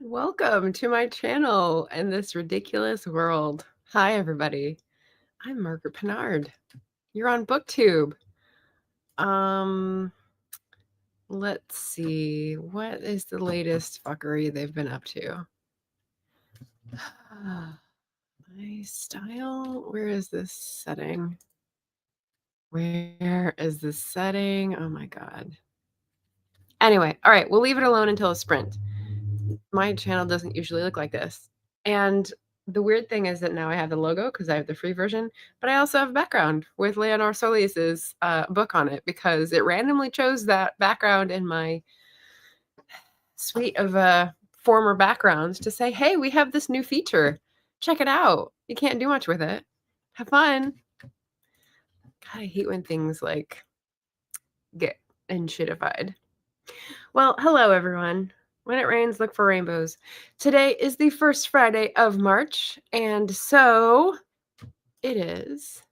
Welcome to my channel and this ridiculous world. Hi, everybody. I'm Margaret Pinard. You're on Booktube. Um, let's see. What is the latest fuckery they've been up to? My style? Where is this setting? Where is this setting? Oh my God. Anyway, all right, we'll leave it alone until a sprint. My channel doesn't usually look like this. And the weird thing is that now I have the logo because I have the free version, but I also have a background with Leonor Solis's book on it because it randomly chose that background in my suite of former backgrounds to say, hey, we have this new feature. Check it out. You can't do much with it. Have fun. God, I hate when things like get shitified. Well, hello, everyone. When it rains, look for rainbows. Today is the first Friday of March, and so it is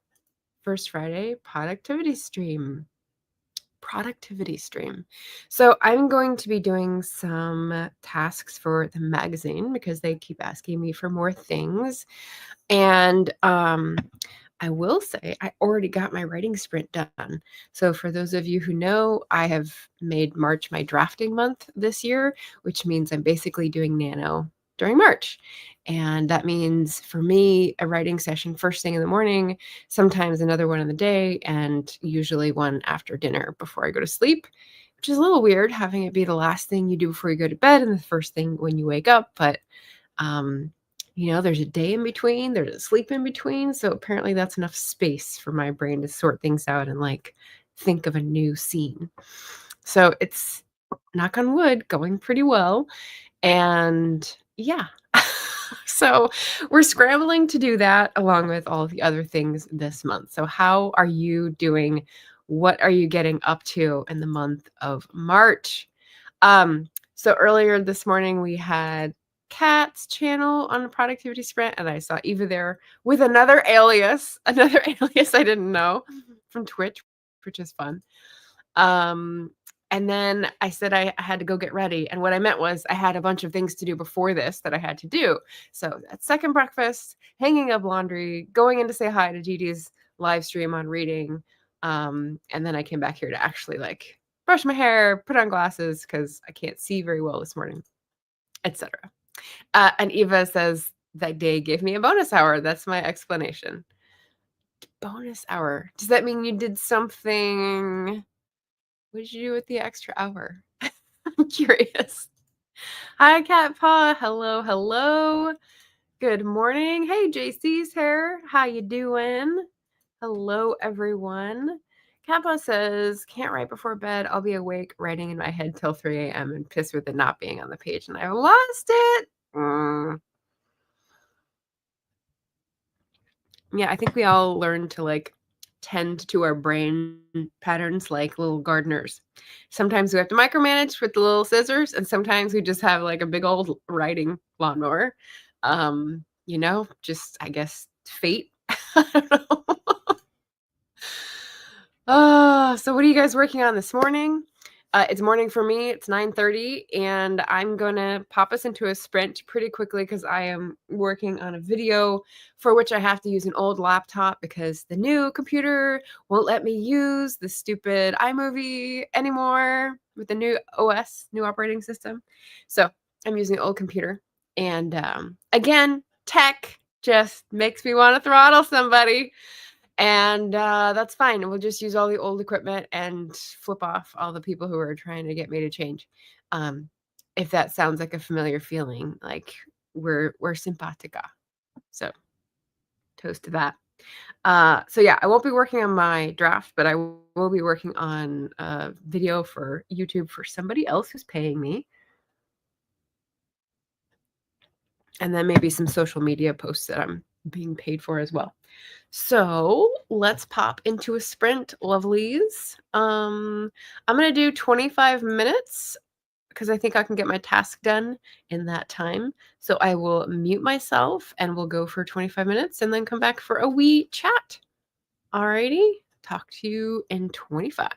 First Friday Productivity Stream. So I'm going to be doing some tasks for the magazine because they keep asking me for more things. And I will say I already got my writing sprint done. So for those of you who know, I have made March my drafting month this year, which means I'm basically doing nano during March. And that means for me, a writing session first thing in the morning, sometimes another one in the day, and usually one after dinner before I go to sleep, which is a little weird having it be the last thing you do before you go to bed and the first thing when you wake up. But there's a day in between, there's a sleep in between. So apparently that's enough space for my brain to sort things out and like think of a new scene. So it's, knock on wood, going pretty well. And yeah. So we're scrambling to do that along with all the other things this month. So how are you doing? What are you getting up to in the month of March? So earlier this morning we had Kat's channel on the productivity sprint, and I saw Eva there with another alias I didn't know from Twitch, which is fun. And then I said I had to go get ready. And what I meant was I had a bunch of things to do before this that I had to do. So that second breakfast, hanging up laundry, going in to say hi to Gigi's live stream on reading. And then I came back here to actually like brush my hair, put on glasses because I can't see very well this morning, etc. And Eva says that day gave me a bonus hour. That's my explanation. Bonus hour. Does that mean you did something? What did you do with the extra hour? I'm curious. Hi, Cat Paw. Hello, hello. Good morning. Hey, JC's here. How you doing? Hello, everyone. Cat Paw says, can't write before bed. I'll be awake writing in my head till 3 a.m. and pissed with it not being on the page, and I lost it. Yeah, I think we all learn to like tend to our brain patterns like little gardeners. Sometimes we have to micromanage with the little scissors, and sometimes we just have like a big old writing lawnmower. Just I guess fate. I don't know. So what are you guys working on this morning? It's morning for me. It's 9:30, and I'm going to pop us into a sprint pretty quickly because I am working on a video for which I have to use an old laptop because the new computer won't let me use the stupid iMovie anymore with the new OS, new operating system. So I'm using an old computer. And again, tech just makes me want to throttle somebody. And that's fine. We'll just use all the old equipment and flip off all the people who are trying to get me to change. If that sounds like a familiar feeling, like we're simpatica. So toast to that. So yeah, I won't be working on my draft, but I will be working on a video for YouTube for somebody else who's paying me. And then maybe some social media posts that I'm being paid for as well. So let's pop into a sprint, lovelies. I'm going to do 25 minutes because I think I can get my task done in that time. So I will mute myself and we'll go for 25 minutes and then come back for a wee chat. Alrighty, talk to you in 25.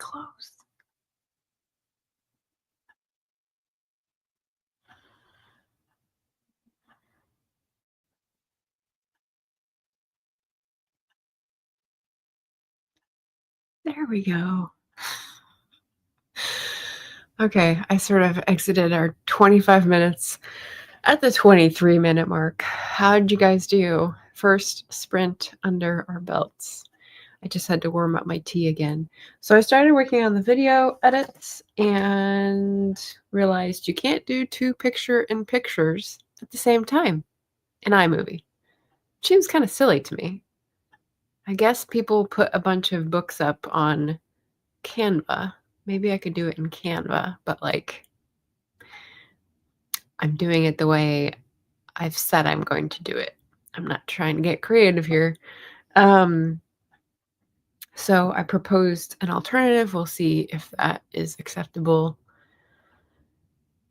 close. There we go. Okay, I sort of exited our 25 minutes at the 23-minute mark. How'd you guys do? First sprint under our belts. I just had to warm up my tea again. So I started working on the video edits and realized you can't do 2 picture-in-pictures at the same time in iMovie. Seems kind of silly to me. I guess people put a bunch of books up on Canva. Maybe I could do it in Canva, but like I'm doing it the way I've said I'm going to do it. I'm not trying to get creative here. So I proposed an alternative. We'll see if that is acceptable.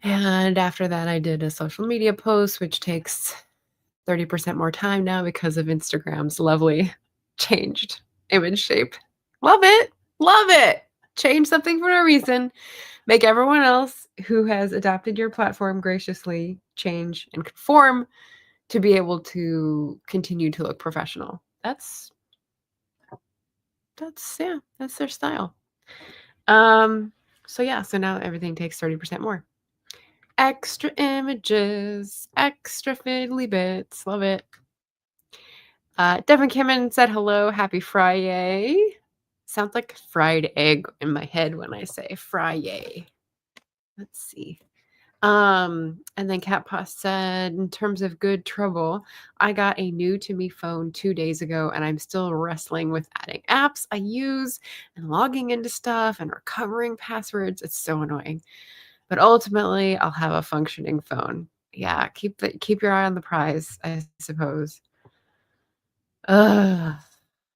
And after that, I did a social media post, which takes 30% more time now because of Instagram's lovely changed image shape. Love it. Love it. Change something for no reason. Make everyone else who has adopted your platform graciously change and conform to be able to continue to look professional. That's their style. So now everything takes 30% more. Extra images, extra fiddly bits. Love it. Devin Kimmin said hello. Happy Friday. Sounds like fried egg in my head when I say Friday. Let's see. And then Cat Paw said, in terms of good trouble, I got a new to me phone 2 days ago, and I'm still wrestling with adding apps I use and logging into stuff and recovering passwords. It's so annoying. But ultimately, I'll have a functioning phone. Yeah, keep your eye on the prize, I suppose. Ugh,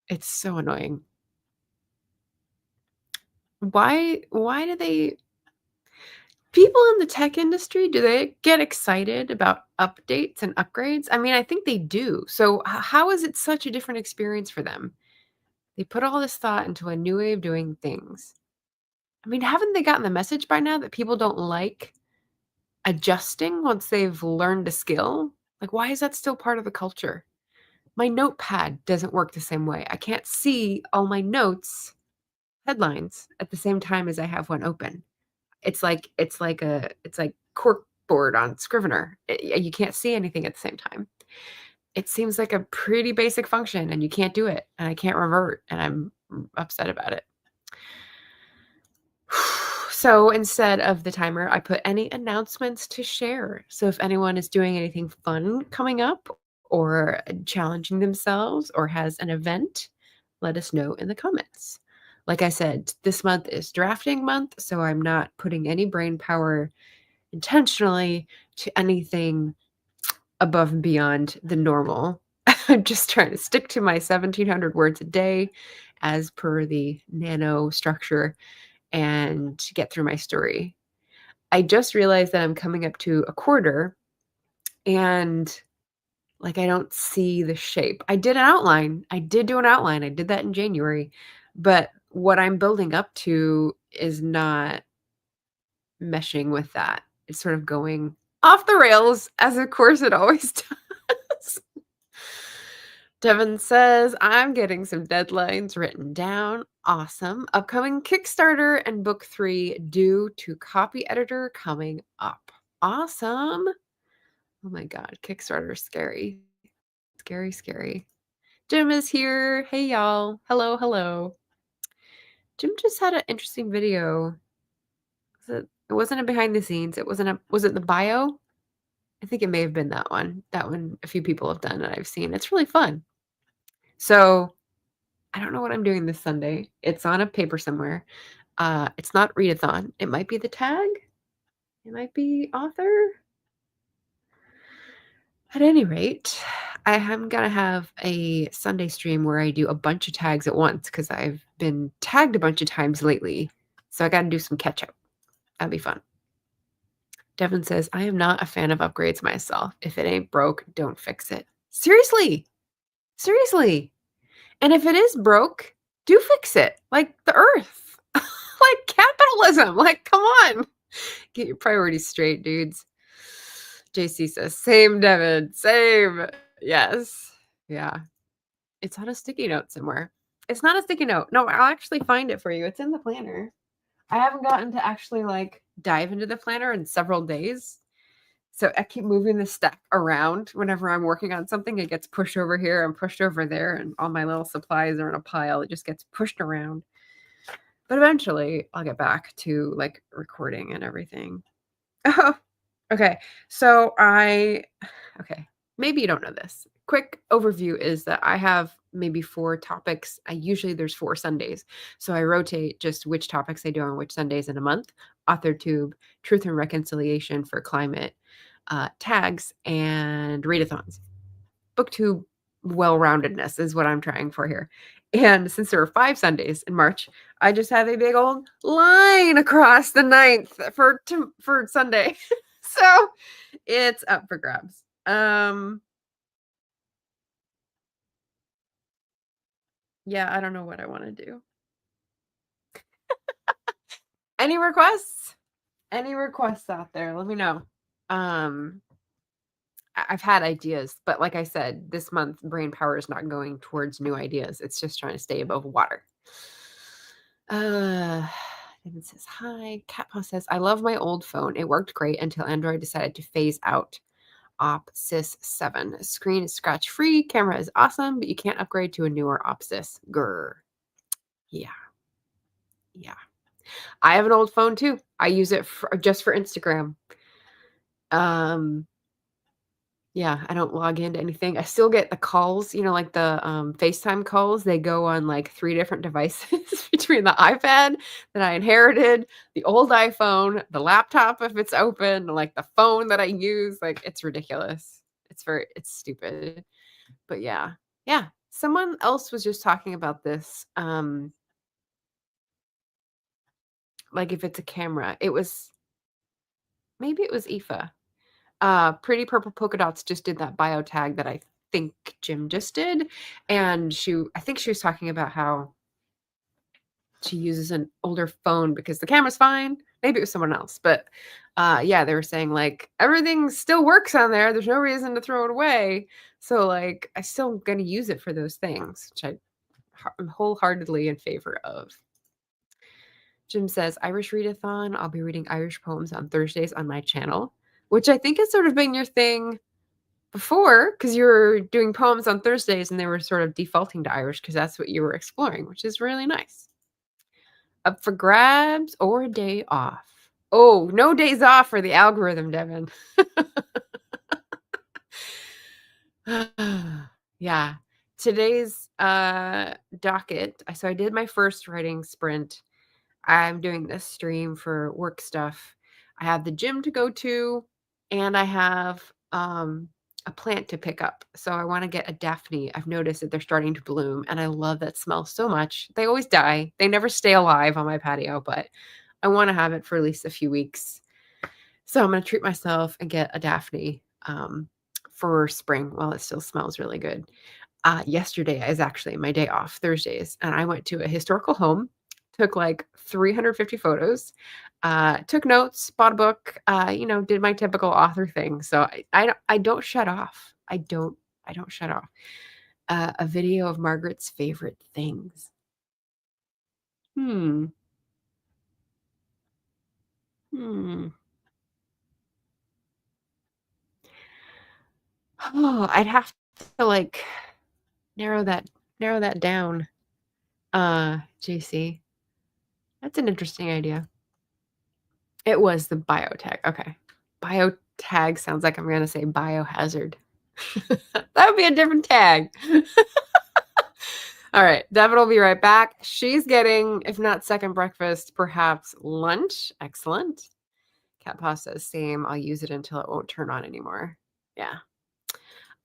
it's so annoying. Why do they people in the tech industry, do they get excited about updates and upgrades? I mean, I think they do. So how is it such a different experience for them? They put all this thought into a new way of doing things. I mean, haven't they gotten the message by now that people don't like adjusting once they've learned a skill? Like, why is that still part of the culture? My notepad doesn't work the same way. I can't see all my notes, headlines, at the same time as I have one open. It's like corkboard on Scrivener. You can't see anything at the same time. It seems like a pretty basic function, and you can't do it, and I can't revert, and I'm upset about it. So instead of the timer, I put any announcements to share. So if anyone is doing anything fun coming up or challenging themselves or has an event, let us know in the comments. Like I said, this month is drafting month, so I'm not putting any brain power intentionally to anything above and beyond the normal. I'm just trying to stick to my 1,700 words a day as per the nano structure and get through my story. I just realized that I'm coming up to a quarter and like I don't see the shape. I did an outline. I did do an outline. I did that in January. But what I'm building up to is not meshing with that. It's sort of going off the rails, as of course it always does. Devin says, I'm getting some deadlines written down. Awesome. Upcoming Kickstarter and book 3 due to copy editor coming up. Awesome. Oh my God. Kickstarter is scary. Scary, scary. Jim is here. Hey, y'all. Hello, hello. Jim just had an interesting video. It wasn't a behind the scenes. Was it the bio? I think it may have been that one. That one a few people have done and I've seen. It's really fun. So I don't know what I'm doing this Sunday. It's on a paper somewhere. It's not readathon. It might be the tag. It might be author. At any rate, I am going to have a Sunday stream where I do a bunch of tags at once because I've been tagged a bunch of times lately. So I got to do some catch up. That'd be fun. Devin says, I am not a fan of upgrades myself. If it ain't broke, don't fix it. Seriously. Seriously. And if it is broke, do fix it. Like the earth. Like capitalism. Like, come on. Get your priorities straight, dudes. JC says, same, Devin. Same. Yes. Yeah. It's on a sticky note somewhere. It's not a sticky note. No, I'll actually find it for you. It's in the planner. I haven't gotten to actually like dive into the planner in several days. So I keep moving the stack around whenever I'm working on something. It gets pushed over here and pushed over there, and all my little supplies are in a pile. It just gets pushed around. But eventually I'll get back to like recording and everything. Oh, okay. So okay, maybe you don't know this. Quick overview is that I have maybe 4 topics. Usually there's 4 Sundays. So I rotate just which topics I do on which Sundays in a month. AuthorTube, Truth and Reconciliation for Climate, tags, and readathons. Booktube well-roundedness is what I'm trying for here. And since there were 5 Sundays in March, I just have a big old line across the 9th for Sunday. So it's up for grabs. Yeah, I don't know what I want to do. Any requests? Any requests out there? Let me know. I've had ideas, but like I said, this month brain power is not going towards new ideas. It's just trying to stay above water. David says, hi. Catpaw says, I love my old phone. It worked great until Android decided to phase out. OpSys 7. Screen is scratch free. Camera is awesome, but you can't upgrade to a newer OpSys. Grr. Yeah. Yeah. I have an old phone too. I use it just for Instagram. Yeah, I don't log into anything. I still get the calls, like the FaceTime calls. They go on like 3 different devices between the iPad that I inherited, the old iPhone, the laptop if it's open, like the phone that I use. Like it's ridiculous. It's stupid. But yeah. Yeah. Someone else was just talking about this. Like if it's a camera, maybe it was Aoife. Pretty Purple Polka Dots just did that bio tag that I think Jim just did. And I think she was talking about how she uses an older phone because the camera's fine. Maybe it was someone else. But yeah, they were saying like everything still works on there. There's no reason to throw it away. So like I still gonna use it for those things, which I'm wholeheartedly in favor of. Jim says, Irish readathon. I'll be reading Irish poems on Thursdays on my channel, which I think has sort of been your thing before, because you were doing poems on Thursdays and they were sort of defaulting to Irish because that's what you were exploring, which is really nice. Up for grabs or a day off? Oh, no days off for the algorithm, Devin. Yeah. Today's docket. So I did my first writing sprint. I'm doing this stream for work stuff. I have the gym to go to, and I have a plant to pick up. So I want to get a Daphne. I've noticed that they're starting to bloom, and I love that smell so much. They always die. They never stay alive on my patio, but I want to have it for at least a few weeks. So I'm going to treat myself and get a Daphne for spring while it still smells really good. Yesterday is actually my day off, Thursdays, and I went to a historical home, took like 350 photos, took notes, bought a book, did my typical author thing. So I don't shut off. I don't shut off. A video of Margaret's favorite things. Hmm. Oh, I'd have to like narrow that down. JC. That's an interesting idea. It was the biotag. Okay. Biotag sounds like I'm going to say biohazard. That would be a different tag. All right. Devin will be right back. She's getting, if not second breakfast, perhaps lunch. Excellent. Cat Paw says, same. I'll use it until it won't turn on anymore. Yeah.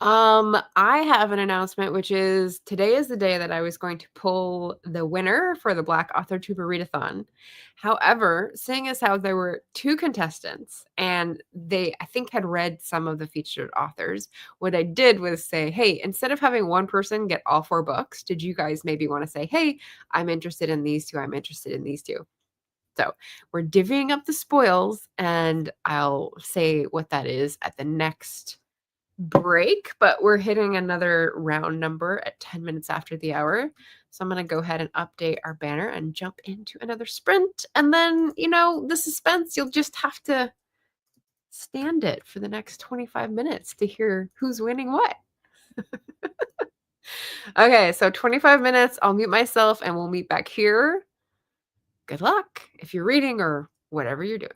I have an announcement, which is today is the day that I was going to pull the winner for the Black Author Tuber Readathon. However, seeing as how there were 2 contestants and they, I think, had read some of the featured authors, what I did was say, hey, instead of having one person get all 4 books, did you guys maybe want to say, hey, I'm interested in these 2, I'm interested in these 2. So we're divvying up the spoils, and I'll say what that is at the next break, but we're hitting another round number at 10 minutes after the hour. So I'm going to go ahead and update our banner and jump into another sprint. And then, the suspense, you'll just have to stand it for the next 25 minutes to hear who's winning what. Okay, so 25 minutes, I'll mute myself and we'll meet back here. Good luck if you're reading or whatever you're doing.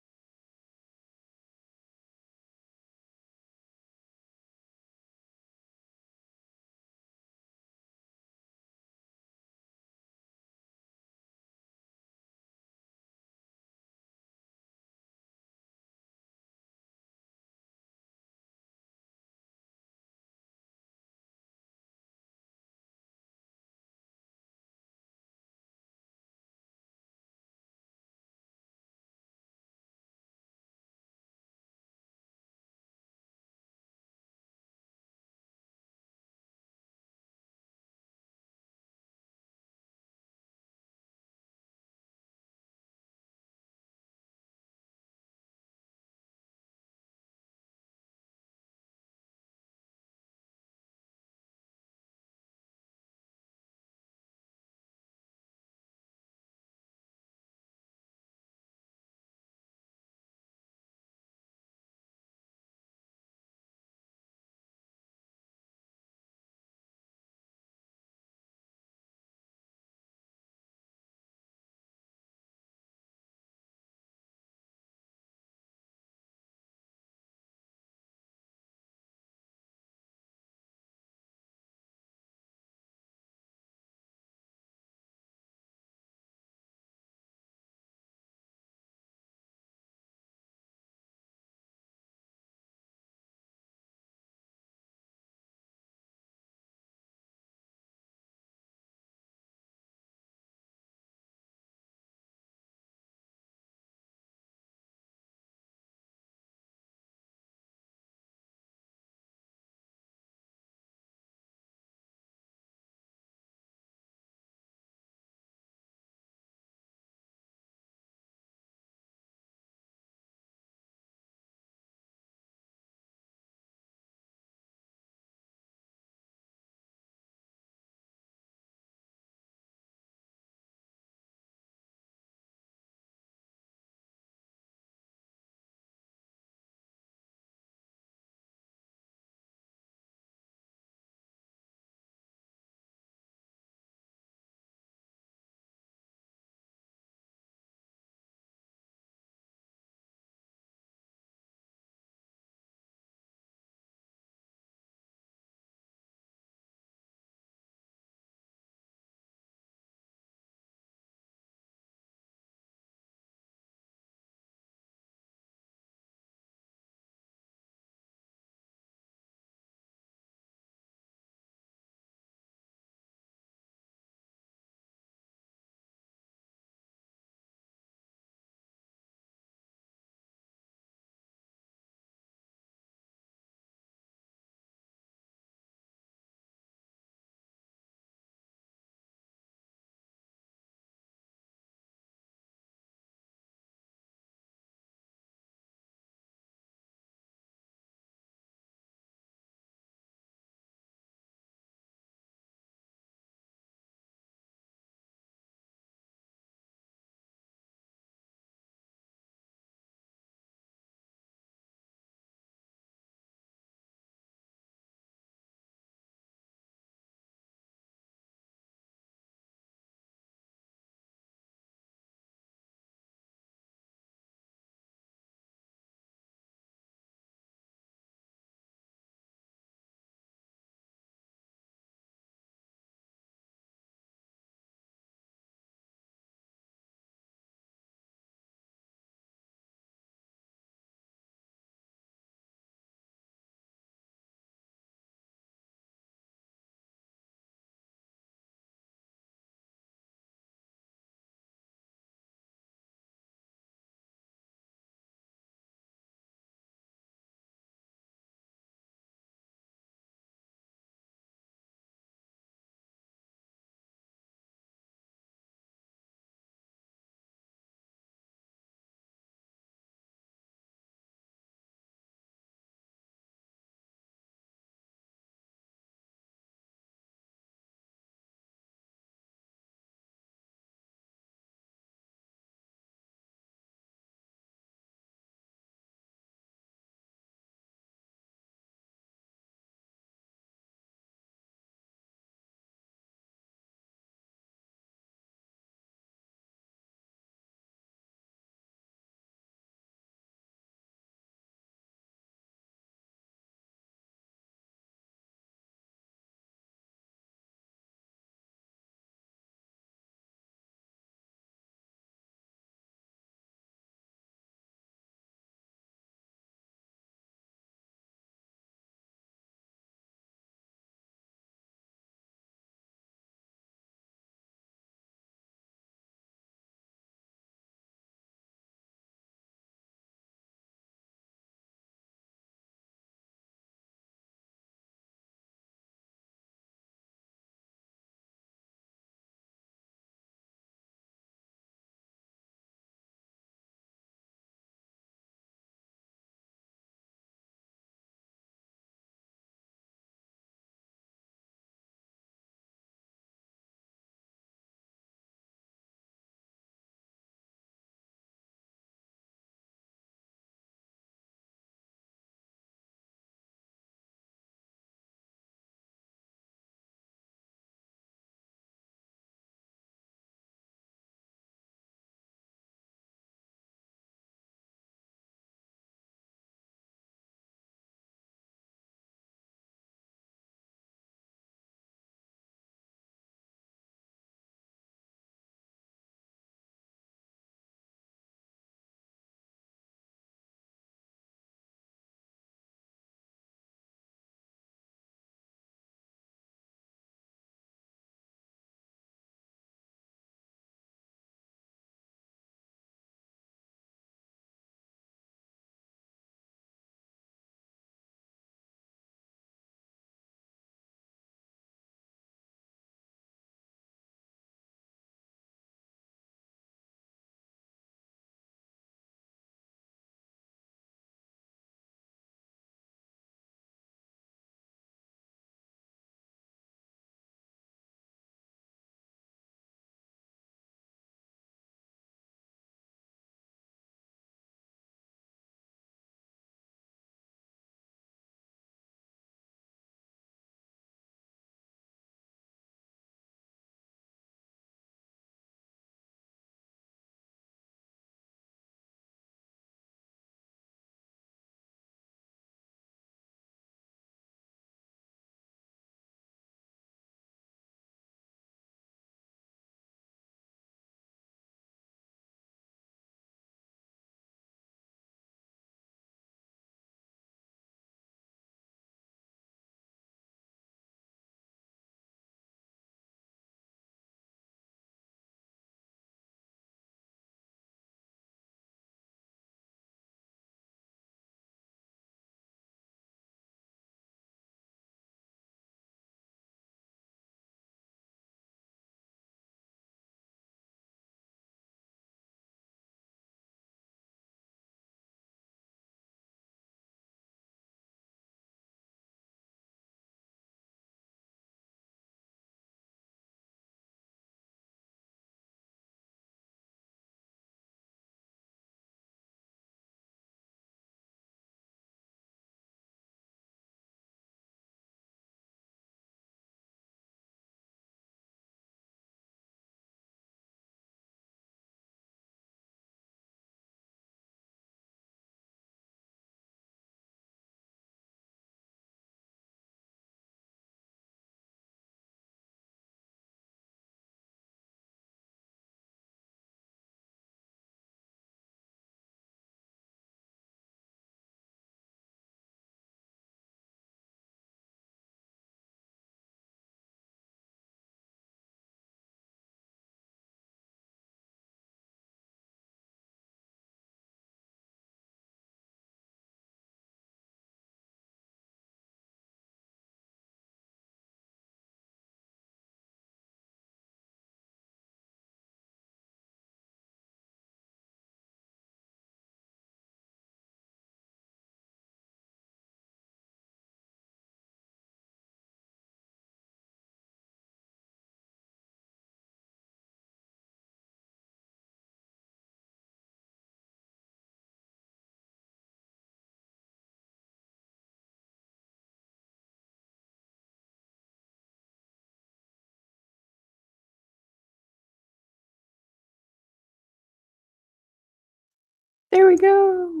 There we go.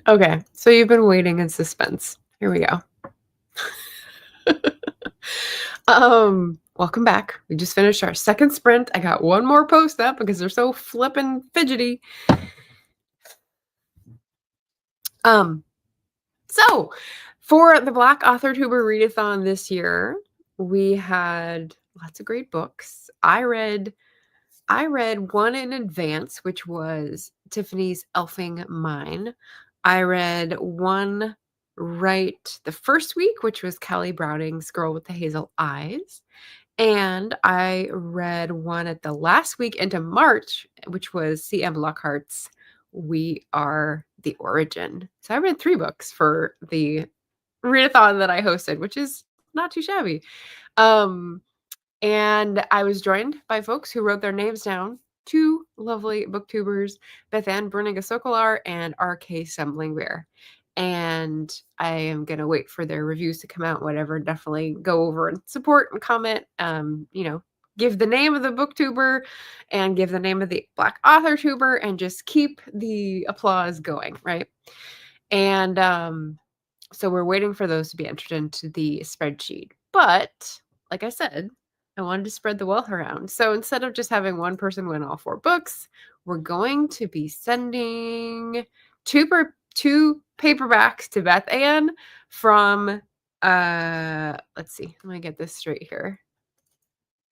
Okay, so you've been waiting in suspense. Here we go. Welcome back. We just finished our second sprint. I got one more post up because they're so flippin' fidgety. So for the Black Author Tuber Readathon this year, we had lots of great books. I read one in advance, which was Tiffany's Elfing Mine. I read one right the first week, which was Kelly Browning's Girl with the Hazel Eyes. And I read one at the last week into March, which was C.M. Lockhart's We Are the Origin. So I read 3 books for the readathon that I hosted, which is not too shabby. And I was joined by folks who wrote their names down. 2 lovely booktubers, Beth Ann Berninger-Sokolar and R.K. Sembling Bear. And I am going to wait for their reviews to come out, whatever. Definitely go over and support and comment. Give the name of the booktuber and give the name of the Black Author Tuber and just keep the applause going, right? And so we're waiting for those to be entered into the spreadsheet. But like I said, I wanted to spread the wealth around. So instead of just having one person win all 4 books, we're going to be sending 2 paperbacks to Beth Ann from, let's see, let me get this straight here.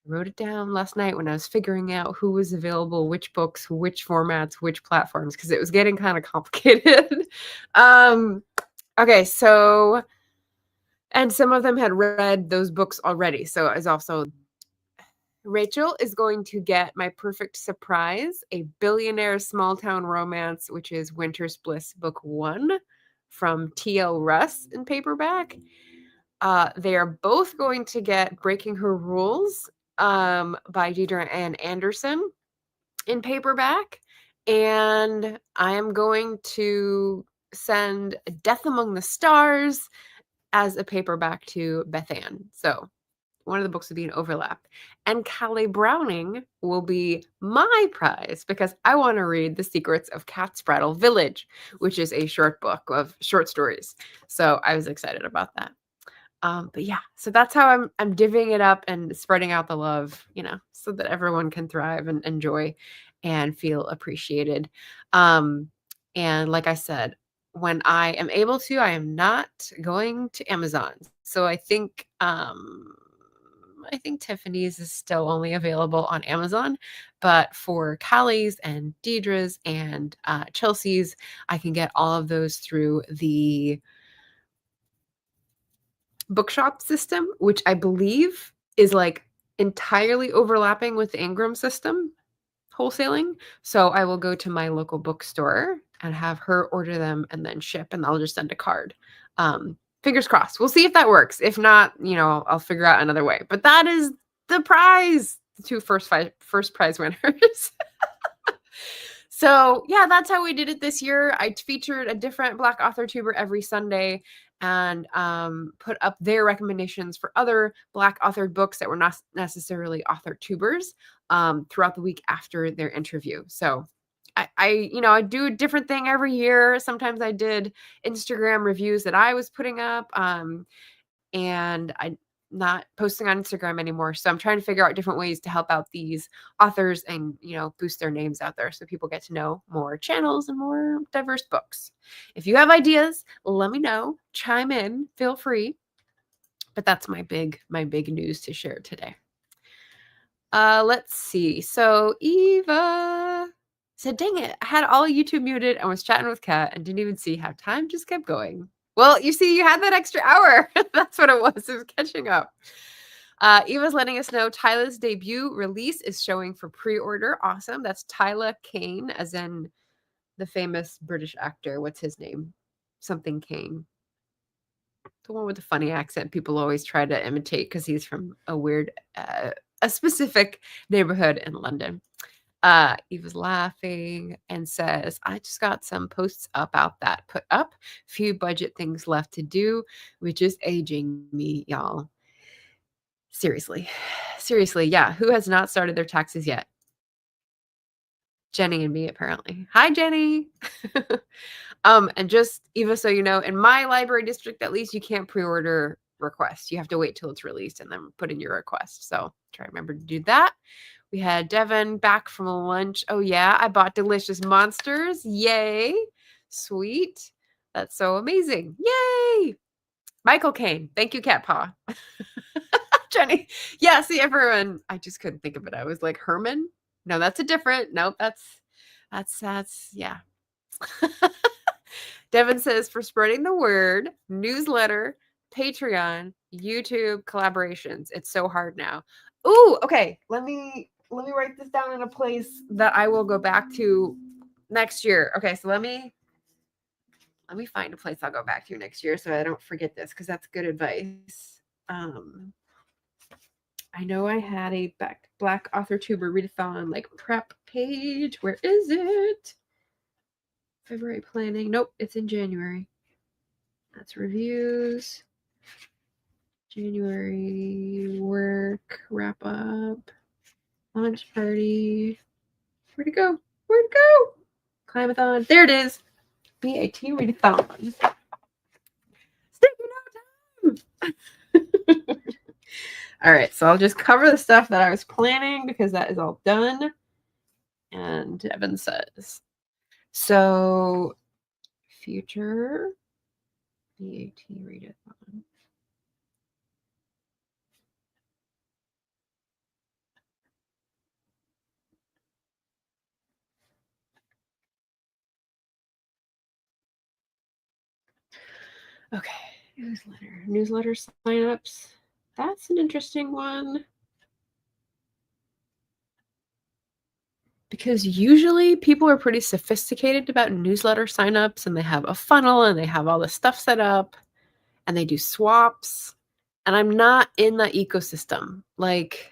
I wrote it down last night when I was figuring out who was available, which books, which formats, which platforms, because it was getting kind of complicated. Okay, so, and some of them had read those books already. So as also, Rachel is going to get My Perfect Surprise, a billionaire small town romance, which is Winter's Bliss Book 1 from T.L. Russ in paperback. They are both going to get Breaking Her Rules by Deidre Ann Anderson in paperback. And I am going to send Death Among the Stars as a paperback to Beth Ann. So one of the books will be an overlap. And Callie Browning will be my prize because I want to read The Secrets of Catsbrattle Village, which is a short book of short stories. So I was excited about that. But yeah, so that's how I'm divvying it up and spreading out the love, so that everyone can thrive and enjoy and feel appreciated. And like I said, when I am able to, I am not going to Amazon. So I think Tiffany's is still only available on Amazon, but for Callie's and Deidre's and Chelsea's, I can get all of those through the Bookshop system, which I believe is like entirely overlapping with the Ingram system wholesaling. So I will go to my local bookstore and have her order them and then ship, and I'll just send a card. Fingers crossed. We'll see if that works. If not, I'll figure out another way. But that is the prize. The 2 first prize winners. So yeah, that's how we did it this year. I featured a different Black Author Tuber every Sunday and put up their recommendations for other Black authored books that were not necessarily author tubers throughout the week after their interview. So I do a different thing every year. Sometimes I did Instagram reviews that I was putting up, and I'm not posting on Instagram anymore. So I'm trying to figure out different ways to help out these authors and, boost their names out there so people get to know more channels and more diverse books. If you have ideas, let me know. Chime in. Feel free. But that's my big news to share today. Let's see. So Eva said, dang it, I had all YouTube muted and was chatting with Kat and didn't even see how time just kept going. Well, you see, you had that extra hour. That's what it was. It was catching up. Eva's letting us know Tyla's debut release is showing for pre-order. Awesome. That's Tyla Kane, as in the famous British actor. What's his name? Something Kane. The one with the funny accent people always try to imitate because he's from a weird, a specific neighborhood in London. Eva's laughing and says, I just got some posts about that put up. Few budget things left to do, which is aging me, y'all. Seriously. Yeah. Who has not started their taxes yet? Jenny and me, apparently. Hi, Jenny. And just, Eva, so you know, in my library district, at least, you can't pre-order requests. You have to wait till it's released and then put in your request. So try to remember to do that. We had Devin back from lunch. Oh, yeah, I bought delicious monsters. Yay. Sweet. That's so amazing. Yay. Michael Caine. Thank you, Cat Paw. Jenny. Yeah, see, everyone, I just couldn't think of it. I was like, Herman? No, that's a different. Nope, that's, yeah. Devin says, for spreading the word, newsletter, Patreon, YouTube collaborations. It's so hard now. Ooh, okay. Let me write this down in a place that I will go back to next year. Okay, so let me find a place I'll go back to next year so I don't forget this, because that's good advice. I know I had a Black Author Tuber readathon like prep page. Where is it? February planning. Nope, it's in January. That's reviews. January work, wrap up, launch party. Where'd it go? Where'd it go? Climathon. There it is. BAT readathon. Sticky no time. All right, so I'll just cover the stuff that I was planning because that is all done. And Devin says, so future BAT readathon. Okay, newsletter signups. That's an interesting one. Because usually people are pretty sophisticated about newsletter signups, and they have a funnel and they have all the stuff set up and they do swaps. And I'm not in that ecosystem. Like,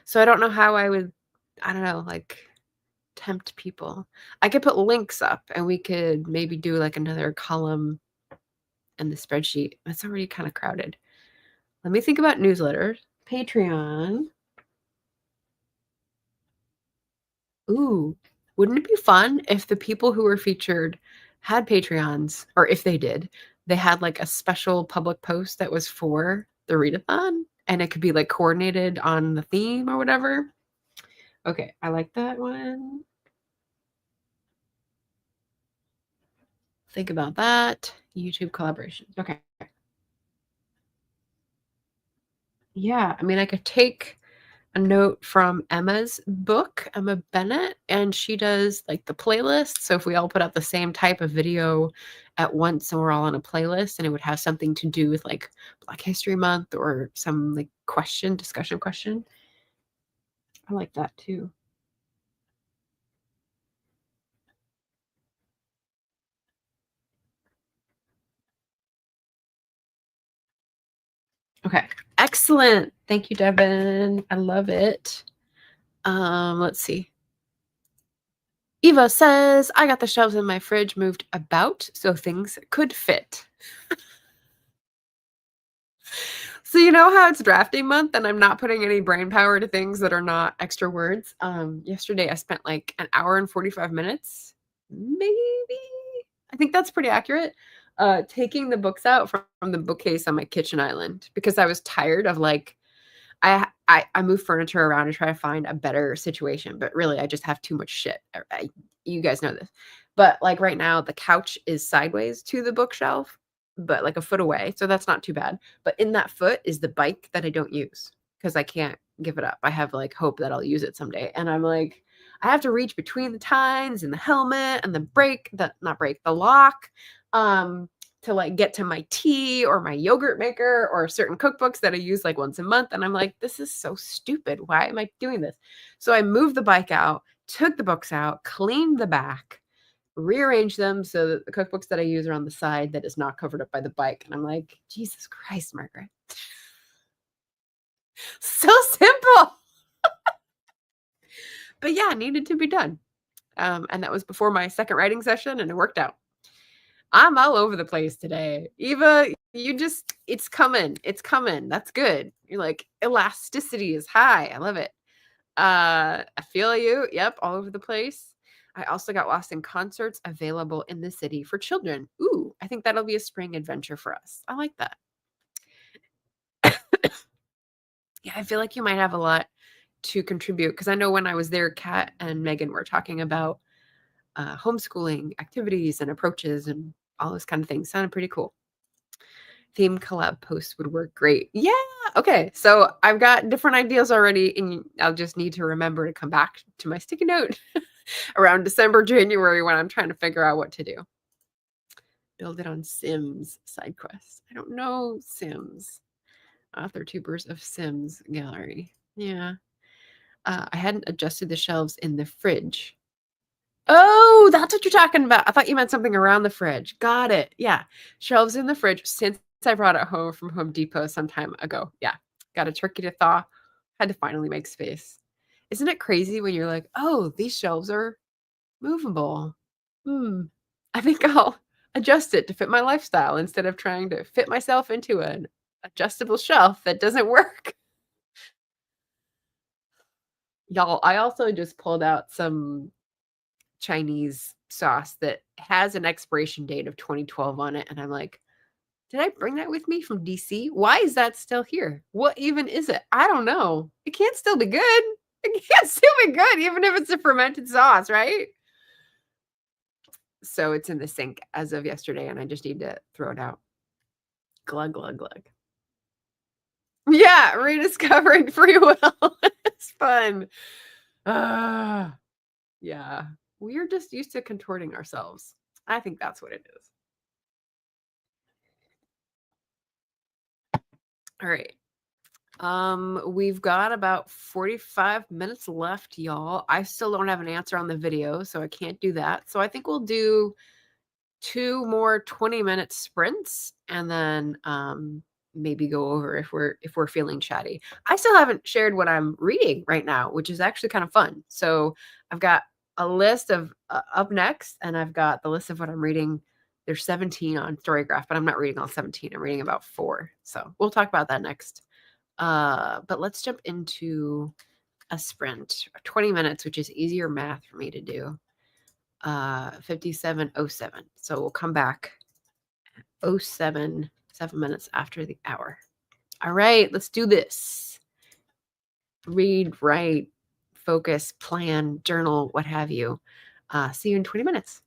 so I don't know how I would, I don't know, like tempt people. I could put links up and we could maybe do like another column in the spreadsheet. It's already kind of crowded. Let me think about newsletters. Patreon. Ooh, wouldn't it be fun if the people who were featured had Patreons, or if they did, they had like a special public post that was for the readathon and it could be like coordinated on the theme or whatever. Okay, I like that one. Think about that. YouTube collaborations. Okay. Yeah, I mean, I could take a note from Emma's book, Emma Bennett, and she does like the playlist. So if we all put out the same type of video at once and we're all on a playlist, and it would have something to do with like Black History Month or some like discussion question. I like that too. Okay. Excellent. Thank you, Devin. I love it. Let's see. Eva says, I got the shelves in my fridge moved about so things could fit. So you know how it's drafting month and I'm not putting any brain power to things that are not extra words? Yesterday I spent like an hour and 45 minutes, maybe. I think that's pretty accurate. Taking the books out from the bookcase on my kitchen island because I was tired of like, I move furniture around to try to find a better situation, but really I just have too much shit. You guys know this. But like right now, the couch is sideways to the bookshelf, but like a foot away. So that's not too bad. But in that foot is the bike that I don't use because I can't give it up. I have like hope that I'll use it someday. And I'm like, I have to reach between the tines and the helmet and the lock. To like get to my tea or my yogurt maker or certain cookbooks that I use like once a month. And I'm like, this is so stupid. Why am I doing this? So I moved the bike out, took the books out, cleaned the back, rearranged them so that the cookbooks that I use are on the side that is not covered up by the bike. And I'm like, Jesus Christ, Margaret. So simple. But yeah, it needed to be done. And that was before my second writing session and it worked out. I'm all over the place today. Eva, it's coming. It's coming. That's good. You're like, elasticity is high. I love it. I feel you. Yep, all over the place. I also got lost in concerts available in the city for children. Ooh, I think that'll be a spring adventure for us. I like that. Yeah, I feel like you might have a lot to contribute because I know when I was there, Kat and Megan were talking about homeschooling activities and approaches and all those kind of things. Sounded pretty cool. Theme collab posts would work great. Yeah. Okay. So I've got different ideas already, and I'll just need to remember to come back to my sticky note around December, January when I'm trying to figure out what to do. Build it on Sims side quests. I don't know Sims. Author tubers of Sims gallery. Yeah. I hadn't adjusted the shelves in the fridge. Oh, that's what you're talking about. I thought you meant something around the fridge. Got it. Yeah. Shelves in the fridge since I brought it home from Home Depot some time ago. Yeah. Got a turkey to thaw. Had to finally make space. Isn't it crazy when you're like, oh, these shelves are movable? I think I'll adjust it to fit my lifestyle instead of trying to fit myself into an adjustable shelf that doesn't work. Y'all, I also just pulled out some Chinese sauce that has an expiration date of 2012 on it. And I'm like, did I bring that with me from DC? Why is that still here? What even is it? I don't know. It can't still be good. It can't still be good, even if it's a fermented sauce, right? So it's in the sink as of yesterday, and I just need to throw it out. Glug, glug, glug. Yeah, rediscovering free will. It's fun. Yeah. We're just used to contorting ourselves. I think that's what it is. All right. We've got about 45 minutes left, y'all. I still don't have an answer on the video, so I can't do that. So I think we'll do 2 more 20-minute sprints and then maybe go over if we're feeling chatty. I still haven't shared what I'm reading right now, which is actually kind of fun. So I've got a list of up next, and I've got the list of what I'm reading. There's 17 on Storygraph, but I'm not reading all 17. I'm reading about 4. So we'll talk about that next. But let's jump into a sprint, 20 minutes, which is easier math for me to do. 57:07. So we'll come back 07, 7 minutes after the hour. All right, let's do this. Read, write, focus, plan, journal, what have you. See you in 20 minutes.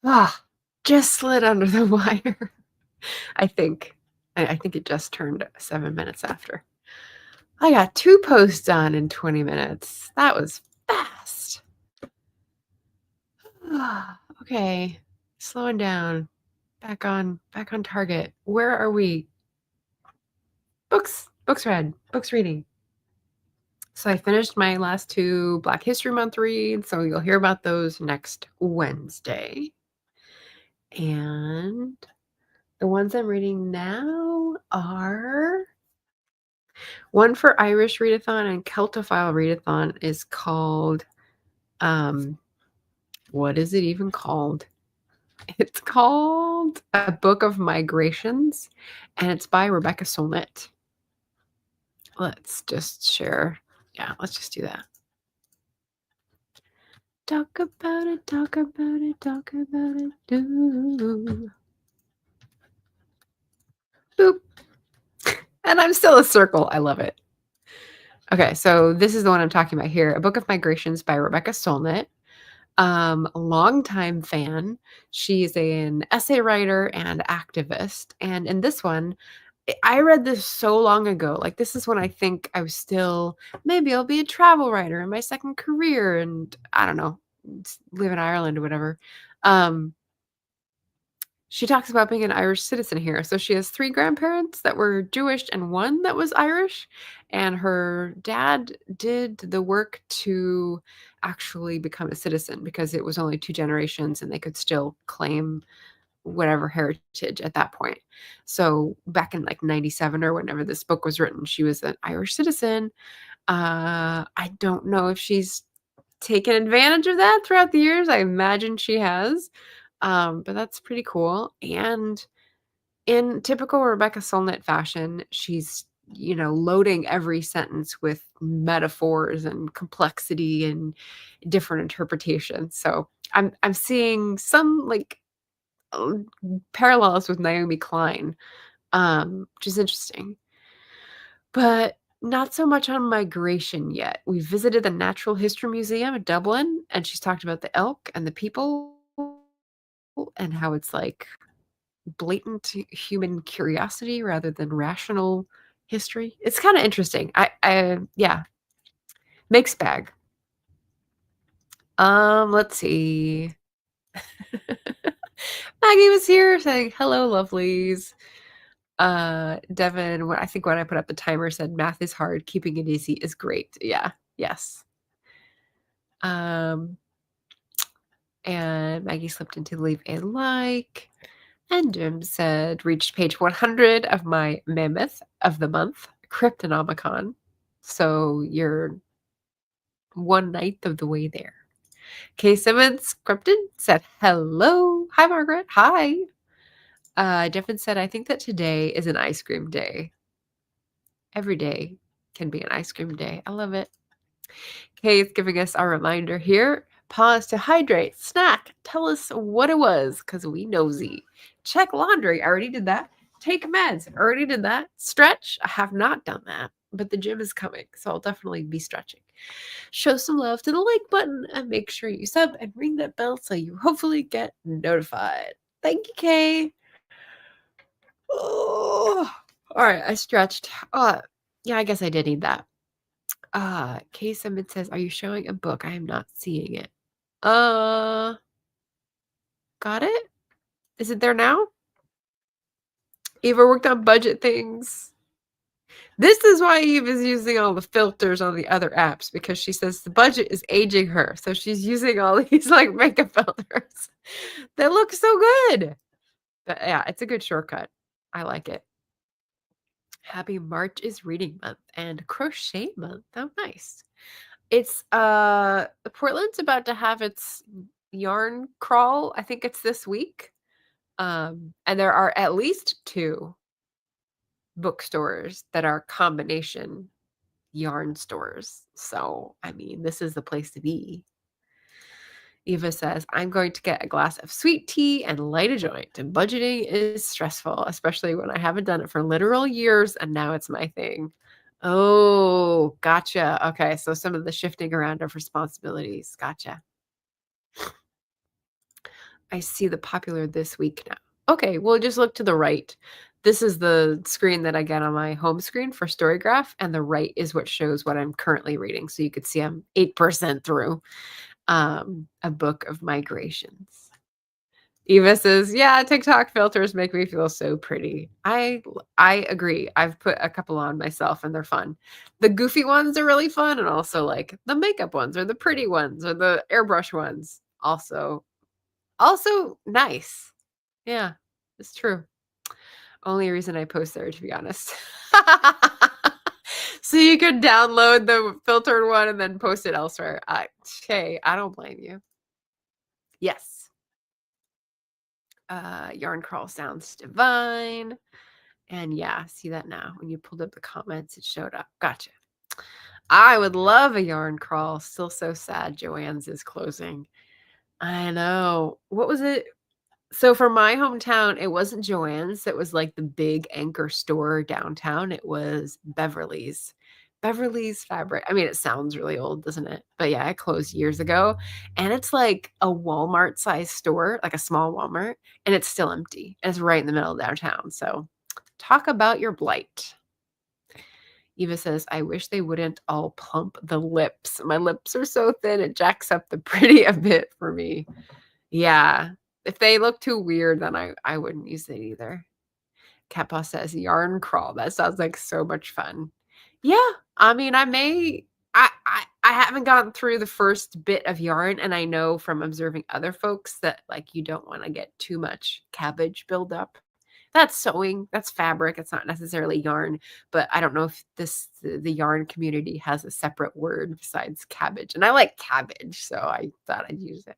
Ah, just slid under the wire. I think. I think it just turned 7 minutes after. I got 2 posts done in 20 minutes. That was fast. Okay, slowing down. Back on target. Where are we? Books read, books reading. So I finished my last 2 Black History Month reads, so you'll hear about those next Wednesday. And the ones I'm reading now are one for Irish Readathon and Celtophile Readathon is called, what is it even called? It's called A Book of Migrations, and it's by Rebecca Solnit. Let's just share. Yeah, let's just do that. Talk about it, talk about it, talk about it. Do. Boop. And I'm still a circle. I love it. Okay, so this is the one I'm talking about here. A Book of Migrations by Rebecca Solnit. A longtime fan. She's an essay writer and activist. And in this one, I read this so long ago. Like, this is when I think I was still, maybe I'll be a travel writer in my second career and I don't know, live in Ireland or whatever. She talks about being an Irish citizen here. So she has 3 grandparents that were Jewish and 1 that was Irish. And her dad did the work to actually become a citizen because it was only 2 generations and they could still claim whatever heritage at that point. So back in like 97 or whenever this book was written, she was an Irish citizen. I don't know if she's taken advantage of that throughout the years. I imagine she has. But that's pretty cool. And in typical Rebecca Solnit fashion, she's, loading every sentence with metaphors and complexity and different interpretations. So I'm seeing some like parallels with Naomi Klein, which is interesting. But not so much on migration yet. We visited the Natural History Museum in Dublin, and she's talked about the elk and the people and how it's like blatant human curiosity rather than rational history. It's kind of interesting. Yeah, mixed bag. Let's see. Maggie was here saying hello, lovelies. Devin, I think when I put up the timer said math is hard, keeping it easy is great. Yeah, yes. And Maggie slipped into leave a like. And Jim said, reached page 100 of my mammoth of the month, Cryptonomicon. So you're 1/9 of the way there. Kay Simmons, Cryptid, said, hello. Hi, Margaret. Hi. Devin said, I think that today is an ice cream day. Every day can be an ice cream day. I love it. Kay is giving us our reminder here. Pause to hydrate, snack, tell us what it was, because we nosy. Check laundry. I already did that. Take meds. I already did that. Stretch. I have not done that, but the gym is coming, so I'll definitely be stretching. Show some love to the like button and make sure you sub and ring that bell so you hopefully get notified. Thank you, Kay. Oh, all right, I stretched. Yeah, I guess I did need that. Kay Simmons says, are you showing a book? I am not seeing it. Got it? Is it there now? Eva worked on budget things. This is why Eve is using all the filters on the other apps, because she says the budget is aging her. So she's using all these like makeup filters that look so good. But yeah, it's a good shortcut. I like it. Happy March is reading month and crochet month. Oh, nice. It's Portland's about to have its yarn crawl. I think it's this week. And there are at least 2 bookstores that are combination yarn stores. So, I mean, this is the place to be. Eva says, I'm going to get a glass of sweet tea and light a joint. And budgeting is stressful, especially when I haven't done it for literal years and now it's my thing. Oh, gotcha. Okay, so some of the shifting around of responsibilities. Gotcha. I see the popular this week now. Okay, well, just look to the right. This is the screen that I get on my home screen for Storygraph, and the right is what shows what I'm currently reading. So you could see I'm 8% through A Book of Migrations. Eva says, yeah, TikTok filters make me feel so pretty. I agree. I've put a couple on myself and they're fun. The goofy ones are really fun, and also like the makeup ones or the pretty ones or the airbrush ones. Also nice. Yeah, it's true. Only reason I post there, to be honest. So you could download the filtered one and then post it elsewhere. Hey, I don't blame you. Yes. Yarn crawl sounds divine. And yeah, see that now. When you pulled up the comments, it showed up. Gotcha. I would love a yarn crawl. Still so sad Joann's is closing. I know. What was it? So for my hometown, it wasn't Joann's. It was like the big anchor store downtown. It was Beverly's. Beverly's Fabric. I mean, it sounds really old, doesn't it? But yeah, it closed years ago. And it's like a Walmart sized store, like a small Walmart, and it's still empty. And it's right in the middle of downtown. So talk about your blight. Eva says, I wish they wouldn't all plump the lips. My lips are so thin, it jacks up the pretty a bit for me. Yeah. If they look too weird, then I wouldn't use it either. Kappa says yarn crawl. That sounds like so much fun. Yeah. I mean, I haven't gotten through the first bit of yarn, and I know from observing other folks that like you don't want to get too much cabbage buildup. That's sewing, that's fabric. It's not necessarily yarn, but I don't know if the yarn community has a separate word besides cabbage. And I like cabbage, so I thought I'd use it.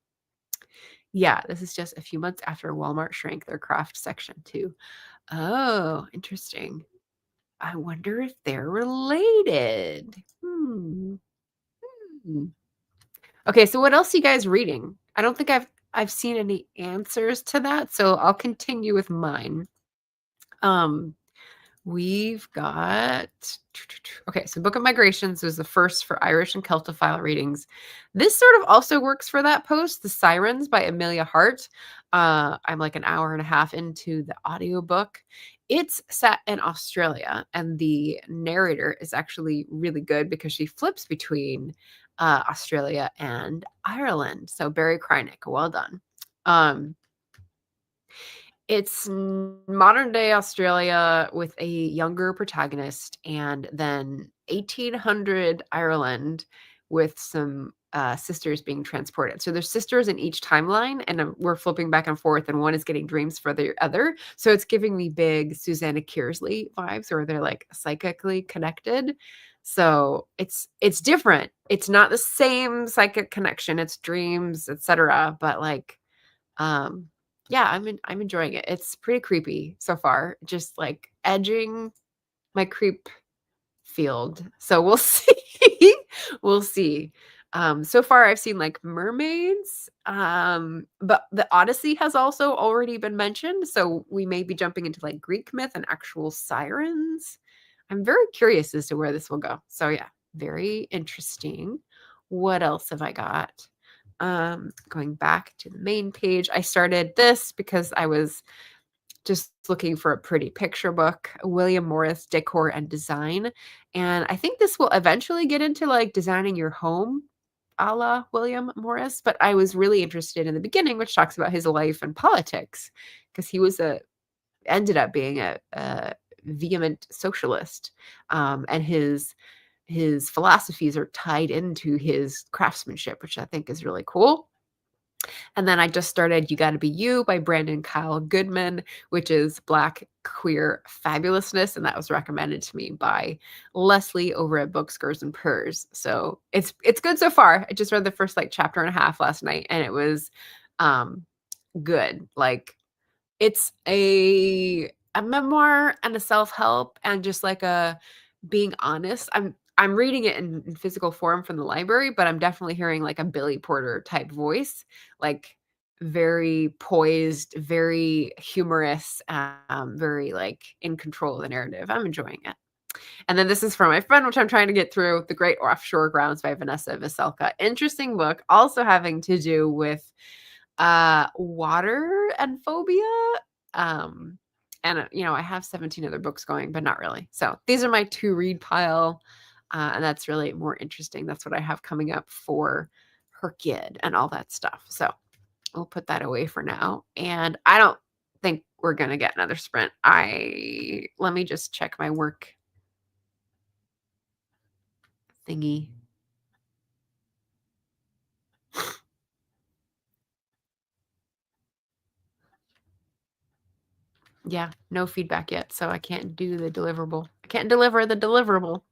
Yeah, this is just a few months after Walmart shrank their craft section too. Oh, interesting. I wonder if they're related. Hmm. Okay, so what else are you guys reading? I don't think I've seen any answers to that, so I'll continue with mine. We've got okay, so Book of Migrations was the first for Irish and Celtophile readings. This sort of also works for that post, The Sirens by Amelia Hart. I'm like an hour and a half into the audiobook. It's set in Australia, and the narrator is actually really good because she flips between Australia and Ireland. So Barry Krynick, well done. It's modern day Australia with a younger protagonist, and then 1800 Ireland with some sisters being transported. So there's sisters in each timeline, and we're flipping back and forth, and one is getting dreams for the other. So it's giving me big Susanna Kearsley vibes, where they're like psychically connected. So it's different. It's not the same psychic connection. It's dreams, etc. But like, yeah, I'm enjoying it. It's pretty creepy so far, just like edging my creep field. So we'll see. We'll see. So far I've seen like mermaids, but the Odyssey has also already been mentioned, so we may be jumping into like Greek myth and actual sirens. I'm very curious as to where this will go. So yeah, very interesting. What else have I got? Going back to the main page, I started this because I was just looking for a pretty picture book, William Morris Decor and Design. And I think this will eventually get into like designing your home a la William Morris. But I was really interested in the beginning, which talks about his life and politics, because he was ended up being a vehement socialist. And his philosophies are tied into his craftsmanship, which I think is really cool. And then I just started You Gotta Be You by Brandon Kyle Goodman, which is Black queer fabulousness. And that was recommended to me by Leslie over at Book Skirts and Purrs. So it's good so far. I just read the first like chapter and a half last night, and it was good. Like, it's a memoir and a self-help and just like a being honest. I'm reading it in physical form from the library, but I'm definitely hearing like a Billy Porter type voice, like very poised, very humorous, very like in control of the narrative. I'm enjoying it. And then this is from my friend, which I'm trying to get through, The Great Offshore Grounds by Vanessa Veselka. Interesting book, also having to do with Water and phobia. And I have 17 other books going, but not really. So these are my to read pile. And that's really more interesting. That's what I have coming up for her kid and all that stuff. So we'll put that away for now. And I don't think we're going to get another sprint. Let me just check my work thingy. Yeah, no feedback yet, so I can't do the deliverable. I can't deliver the deliverable.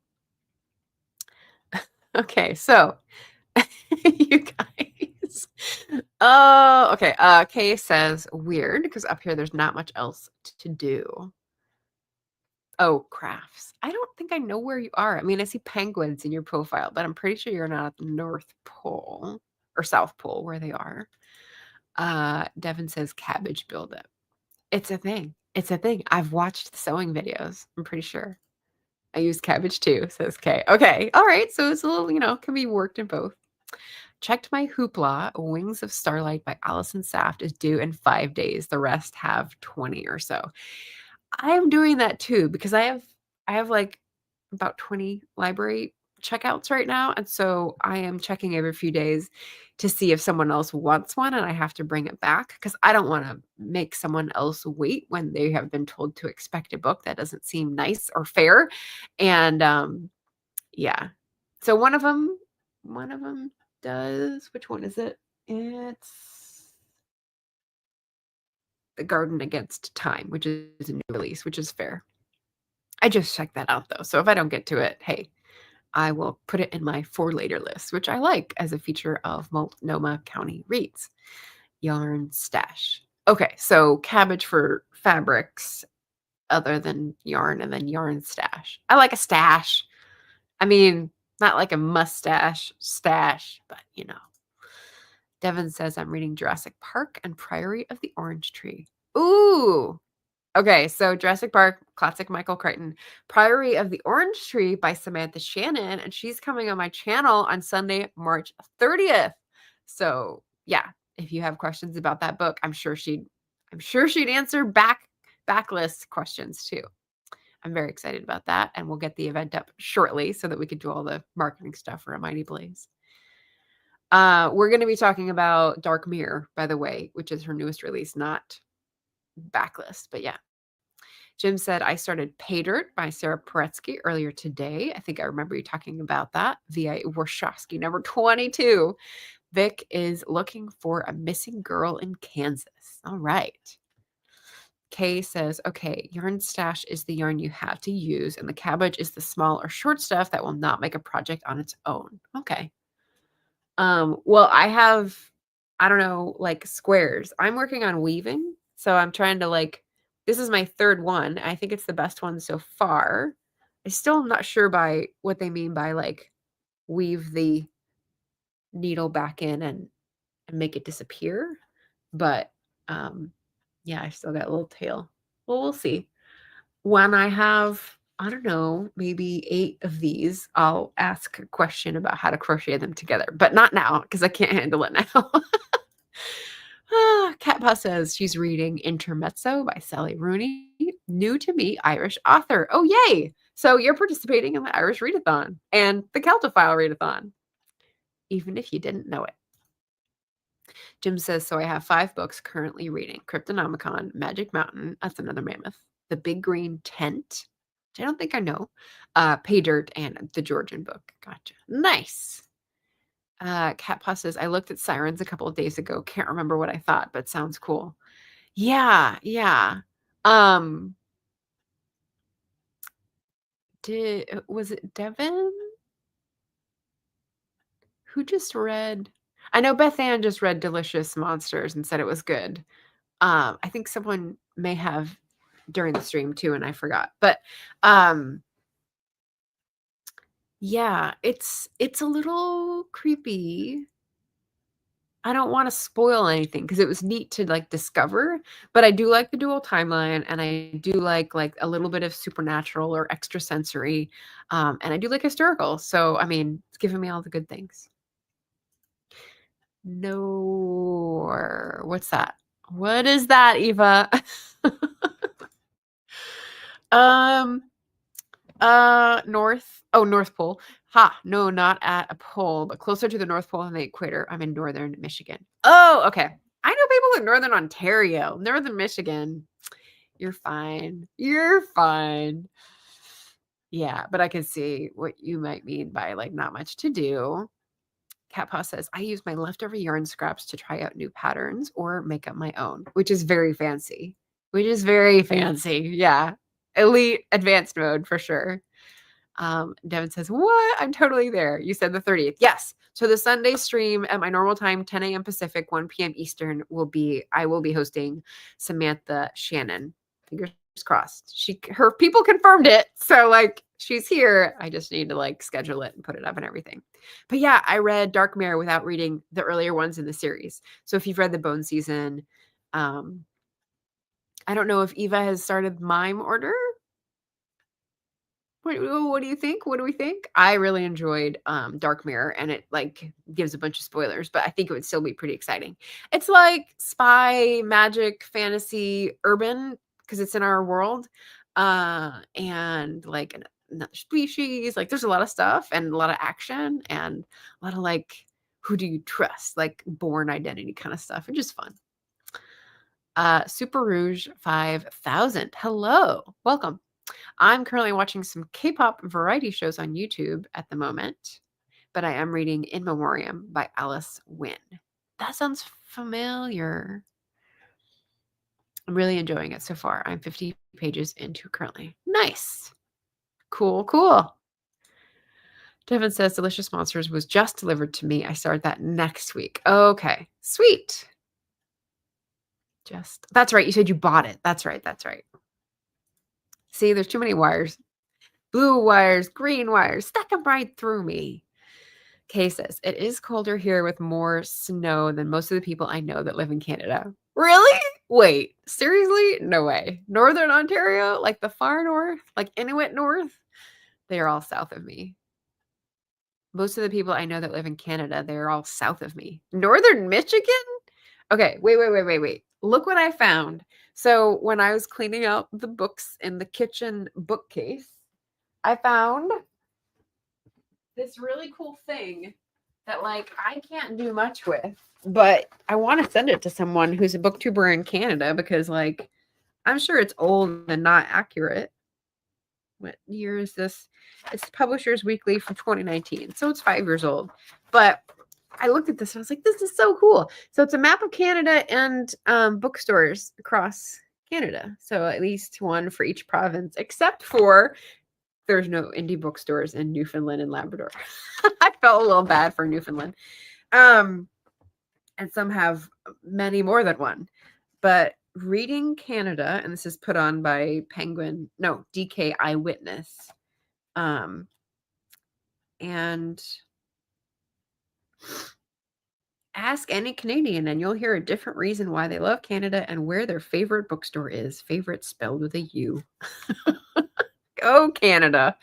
Okay, so you guys. Oh, okay. Kay says weird because up here there's not much else to do. Oh, crafts. I don't think I know where you are. I mean, I see penguins in your profile, but I'm pretty sure you're not at the North Pole or South Pole where they are. Devin says cabbage buildup. It's a thing. It's a thing. I've watched the sewing videos. I'm pretty sure. I use cabbage too, says Kay. Okay. All right. So it's a little, can be worked in both. Checked my hoopla. Wings of Starlight by Allison Saft is due in 5 days. The rest have 20 or so. I am doing that too because I have like about 20 library checkouts right now. And so I am checking every few days to see if someone else wants one and I have to bring it back because I don't want to make someone else wait when they have been told to expect a book. That doesn't seem nice or fair. And yeah. So one of them does, which one is it? It's The Garden Against Time, which is a new release, which is fair. I just checked that out though. So if I don't get to it, hey, I will put it in my for later list, which I like as a feature of Multnomah County Reads. Yarn stash. Okay, so cabbage for fabrics other than yarn and then yarn stash. I like a stash. I mean, not like a mustache stash, but Devin says I'm reading Jurassic Park and Priory of the Orange Tree. Ooh. Okay, so Jurassic Park, classic Michael Crichton, Priory of the Orange Tree by Samantha Shannon, and she's coming on my channel on Sunday, March 30th. So yeah, if you have questions about that book, I'm sure she'd answer backlist questions too. I'm very excited about that, and we'll get the event up shortly so that we can do all the marketing stuff for A Mighty Blaze. We're going to be talking about Dark Mirror, by the way, which is her newest release, not backlist, but yeah. Jim said, I started Pay Dirt by Sarah Paretsky earlier today. I think I remember you talking about that via Warshawski number 22. Vic is looking for a missing girl in Kansas. All right. Kay says, okay, yarn stash is the yarn you have to use, and the cabbage is the small or short stuff that will not make a project on its own. Okay. Well, I don't know, like squares. I'm working on weaving, so I'm trying to this is my third one. I think it's the best one so far. I still am not sure by what they mean by weave the needle back in and make it disappear. But yeah, I still got a little tail. Well, we'll see. When I have, I don't know, maybe 8 of these, I'll ask a question about how to crochet them together, but not now because I can't handle it now. Catpa says she's reading Intermezzo by Sally Rooney. New to me Irish author. Oh, yay! So you're participating in the Irish Readathon and the Celtophile Readathon, even if you didn't know it. Jim says, so I have 5 books currently reading. Cryptonomicon, Magic Mountain, that's another mammoth. The Big Green Tent, which I don't think I know. Pay Dirt, and the Georgian book. Gotcha. Nice. Catpa says, I looked at Sirens a couple of days ago. Can't remember what I thought, but sounds cool. Yeah. Was it Devin? Who just read? I know Beth Ann just read Delicious Monsters and said it was good. I think someone may have during the stream too, and I forgot. But yeah, it's a little creepy. I don't want to spoil anything because it was neat to discover, but I do like the dual timeline, and I do like a little bit of supernatural or extrasensory, and I do like historical. So I mean, it's giving me all the good things. Nor. What's that? What is that, Eva? North. Oh, North Pole. Ha, no, not at a pole, but closer to the North Pole than the equator. I'm in northern Michigan. Oh, okay. I know people in northern Ontario, northern Michigan. You're fine. You're fine. Yeah, but I can see what you might mean by like not much to do. Cat Paw says, I use my leftover yarn scraps to try out new patterns or make up my own, which is very fancy. Which is very fancy. Yeah. Elite advanced mode for sure. Devin says, what? I'm totally there. You said the 30th. Yes. So the Sunday stream at my normal time, 10 a.m. Pacific, 1 p.m. Eastern I will be hosting Samantha Shannon. Fingers crossed. Her people confirmed it. So like she's here. I just need to like schedule it and put it up and everything. But yeah, I read Dark Mirror without reading the earlier ones in the series. So if you've read the Bone season, I don't know if Eva has started Mime Order. What do you think? What do we think? I really enjoyed Dark Mirror, and it like gives a bunch of spoilers, but I think it would still be pretty exciting. It's like spy, magic, fantasy, urban, because it's in our world, and like another species. Like there's a lot of stuff and a lot of action and a lot of like who do you trust, like Born Identity kind of stuff, and just fun. Super Rouge 5000. Hello, welcome. I'm currently watching some K-pop variety shows on YouTube at the moment, but I am reading In Memoriam by Alice Wynne. That sounds familiar. I'm really enjoying it so far. I'm 50 pages into currently. Nice. Cool, cool. Devin says Delicious Monsters was just delivered to me. I start that next week. Okay, sweet. That's right. You said you bought it. That's right. That's right. See, there's too many wires. Blue wires, green wires, stuck them right through me. Kay says, it is colder here with more snow than most of the people I know that live in Canada. Really? Wait, seriously? No way. Northern Ontario? Like the far north? Like Inuit North? They are all south of me. Most of the people I know that live in Canada, they're all south of me. Northern Michigan? Okay, wait. Look what I found. So when I was cleaning out the books in the kitchen bookcase, I found this really cool thing that like I can't do much with, but I want to send it to someone who's a booktuber in Canada because like I'm sure it's old and not accurate. What year is this? It's Publishers Weekly from 2019. So it's 5 years old. But I looked at this and I was like, this is so cool. So it's a map of Canada and bookstores across Canada. So at least one for each province, except for there's no indie bookstores in Newfoundland and Labrador. I felt a little bad for Newfoundland. And some have many more than one. But Reading Canada, and this is put on by DK Eyewitness. And ask any Canadian and you'll hear a different reason why they love Canada and where their favorite bookstore is. Favorite spelled with a U. Go Canada.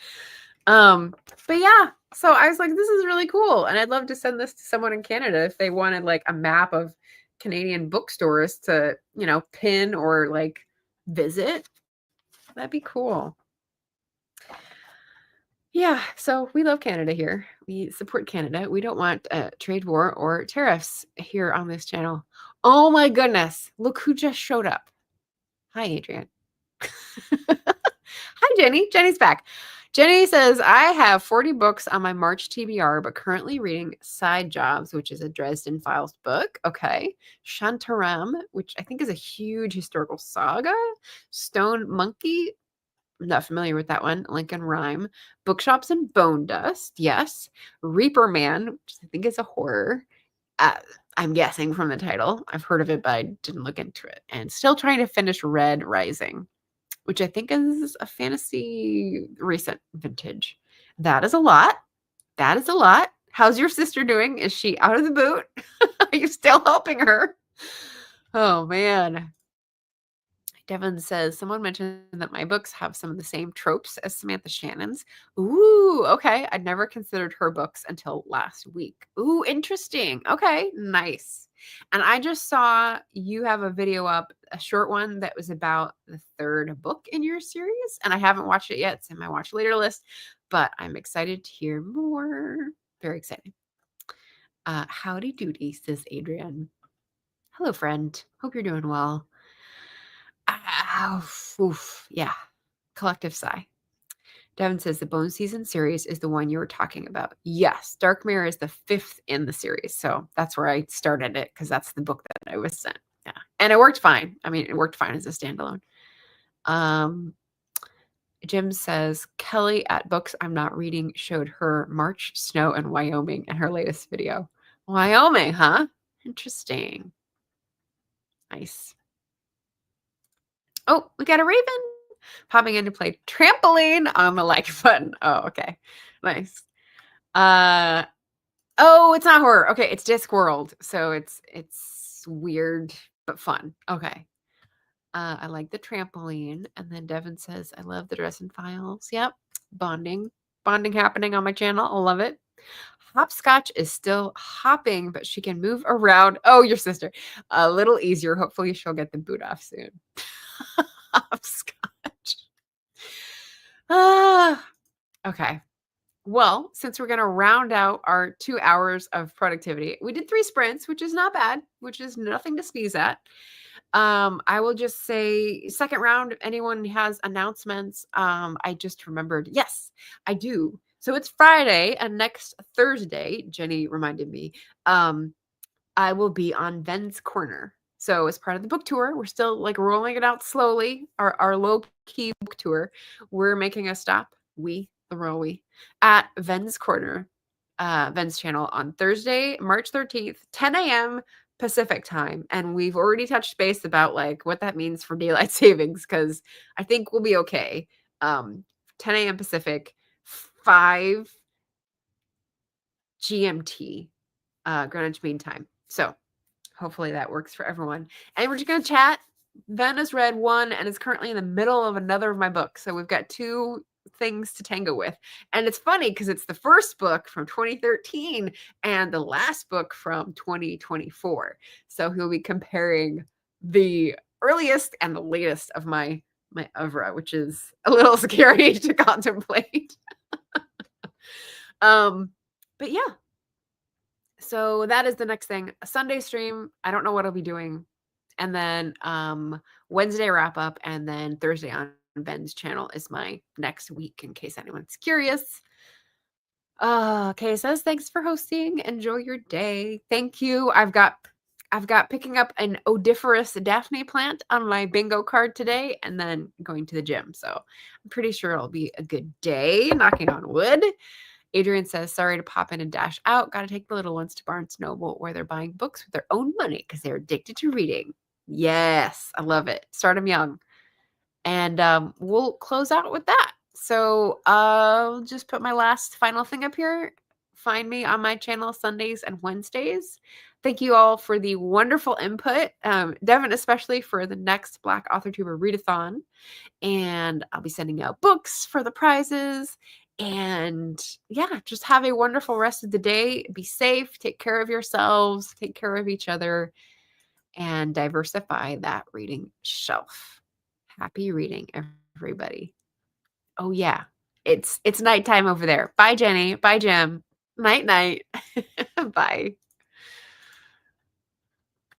But yeah, so I was like, this is really cool. And I'd love to send this to someone in Canada if they wanted like a map of Canadian bookstores to, pin or like visit. That'd be cool. Yeah, so we love Canada here. We support Canada. We don't want a trade war or tariffs here on this channel. Oh my goodness. Look who just showed up. Hi, Adrian. Hi, Jenny. Jenny's back. Jenny says, I have 40 books on my March TBR, but currently reading Side Jobs, which is a Dresden Files book. Okay. Shantaram, which I think is a huge historical saga. Stone Monkey. I'm not familiar with that one. Lincoln Rhyme. Bookshops and Bone Dust. Yes. Reaper Man, which I think is a horror. I'm guessing from the title. I've heard of it, but I didn't look into it. And still trying to finish Red Rising, which I think is a fantasy recent vintage. That is a lot. That is a lot. How's your sister doing? Is she out of the boot? Are you still helping her? Oh, man. Devin says, someone mentioned that my books have some of the same tropes as Samantha Shannon's. Ooh, okay. I'd never considered her books until last week. Ooh, interesting. Okay, nice. And I just saw you have a video up, a short one that was about the third book in your series. And I haven't watched it yet. It's in my watch later list, but I'm excited to hear more. Very exciting. Howdy doody, says Adrian. Hello, friend. Hope you're doing well. Oof, yeah. Collective sigh. Devin says the Bone Season series is the one you were talking about. Yes, Dark Mirror is the 5th in the series. So that's where I started it because that's the book that I was sent. Yeah. And it worked fine. I mean, it worked fine as a standalone. Jim says, Kelly at Books I'm Not Reading showed her March snow in Wyoming in her latest video. Wyoming, huh? Interesting. Nice. Oh, we got a raven popping in to play trampoline on the like button. Oh, okay. Nice. Oh, it's not horror. Okay, it's Discworld. So it's weird but fun. Okay. I like the trampoline. And then Devin says, I love the Dresden Files. Yep. Bonding happening on my channel. I love it. Hopscotch is still hopping, but she can move around. Oh, your sister. A little easier. Hopefully she'll get the boot off soon. Hopscotch. Okay. Well, since we're going to round out our 2 hours of productivity, we did 3 sprints, which is not bad, which is nothing to sneeze at. I will just say second round, if anyone has announcements, I just remembered. Yes, I do. So it's Friday and next Thursday, Jenny reminded me, I will be on Ven's Corner. So as part of the book tour, we're still like rolling it out slowly. Our low key book tour, we're making a stop. The royal we, at Ven's Corner, Ven's channel on Thursday, March 13th, 10 a.m. Pacific time. And we've already touched base about like what that means for daylight savings because I think we'll be okay. 10 a.m. Pacific, 5 GMT, Greenwich Mean Time. So hopefully that works for everyone. And we're just going to chat. Ven has read one and is currently in the middle of another of my books. So we've got 2 things to tango with. And it's funny because it's the first book from 2013 and the last book from 2024. So he'll be comparing the earliest and the latest of my oeuvre, which is a little scary to contemplate. But yeah. So that is the next thing. A Sunday stream. I don't know what I'll be doing. And then Wednesday wrap up. And then Thursday on Ben's channel is my next week, in case anyone's curious. Kay says, thanks for hosting. Enjoy your day. Thank you. I've got picking up an odoriferous Daphne plant on my bingo card today and then going to the gym. So I'm pretty sure it'll be a good day, knocking on wood. Adrian says, sorry to pop in and dash out. Got to take the little ones to Barnes Noble where they're buying books with their own money because they're addicted to reading. Yes, I love it. Start them young. And we'll close out with that. So I'll just put my last final thing up here. Find me on my channel Sundays and Wednesdays. Thank you all for the wonderful input. Devin, especially for the next Black AuthorTuber Readathon. And I'll be sending out books for the prizes. And yeah, just have a wonderful rest of the day. Be safe. Take care of yourselves. Take care of each other. And diversify that reading shelf. Happy reading, everybody. Oh, yeah. It's nighttime over there. Bye, Jenny. Bye, Jim. Night, night. Bye.